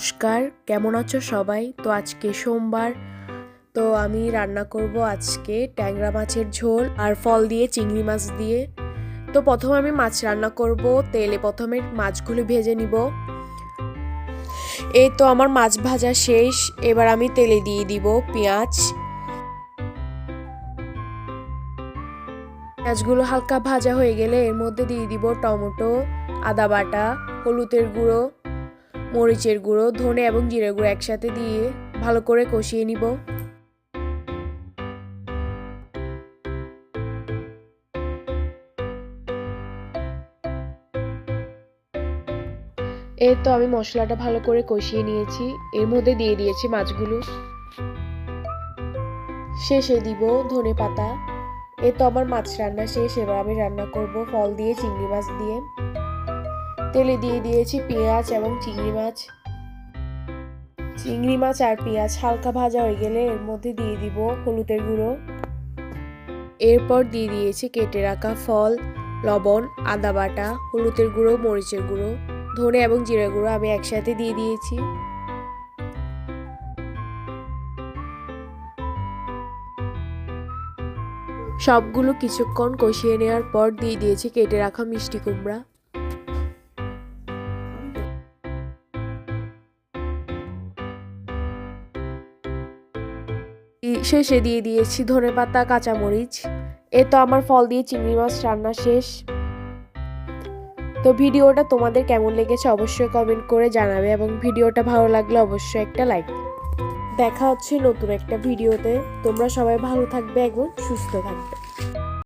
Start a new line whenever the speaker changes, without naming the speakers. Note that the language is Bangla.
নমস্কার, কেমন আছো সবাই? তো আজকে সোমবার, তো আমি রান্না করব আজকে ট্যাংরা মাছের ঝোল আর ফল দিয়ে চিংড়ি মাছ দিয়ে। তো প্রথমে আমি মাছ রান্না করব। তেলে প্রথমে মাছগুলো ভেজে নিব। এই তো আমার মাছ ভাজা শেষ। এবার আমি তেলে দিয়ে দিব পেঁয়াজ। পেঁয়াজগুলো হালকা ভাজা হয়ে গেলে এর মধ্যে দিয়ে দিব টমেটো, আদা বাটা, হলুদের গুঁড়ো, মরিচের গুঁড়ো, ধনে এবং জিরে গুঁড়ো একসাথে দিয়ে ভালো করে কষিয়ে নিব। এই তো আমি মশলাটা ভালো করে কষিয়ে নিয়েছি। এর মধ্যে দিয়ে দিয়েছি মাছগুলো। শেষে দিব ধনে পাতা। এই তো আমার মাছ রান্না শেষ। এবার আমি রান্না করব ফল দিয়ে চিংড়ি মাছ দিয়ে। তেলে দিয়ে দিয়েছি পেঁয়াজ এবং চিংড়ি মাছ। চিংড়ি মাছ আর পেঁয়াজ হালকা ভাজা হয়ে গেলে এর মধ্যে দিয়ে দিব হলুদের গুঁড়ো। এরপর দিয়ে দিয়েছি কেটে রাখা ফল, লবণ, আদা বাটা, হলুদের গুঁড়ো, মরিচের গুঁড়ো, ধনে এবং জিরে গুঁড়ো আমি একসাথে দিয়ে দিয়েছি। সবগুলো কিছুক্ষণ কষিয়ে নেওয়ার পর দিয়ে দিয়েছি কেটে রাখা মিষ্টি কুমড়া। শেষে দিয়ে দিয়েছি ধনেপাতা, কাঁচামরিচ। এ তো আমার ফল দিয়ে চিংড়ি মাছ রান্না শেষ। তো ভিডিওটা তোমাদের কেমন লেগেছে অবশ্যই কমেন্ট করে জানাবে এবং ভিডিওটা ভালো লাগলে অবশ্যই একটা লাইক। দেখা হচ্ছে নতুন একটা ভিডিওতে। তোমরা সবাই ভালো থাকবে এবং সুস্থ থাকবে।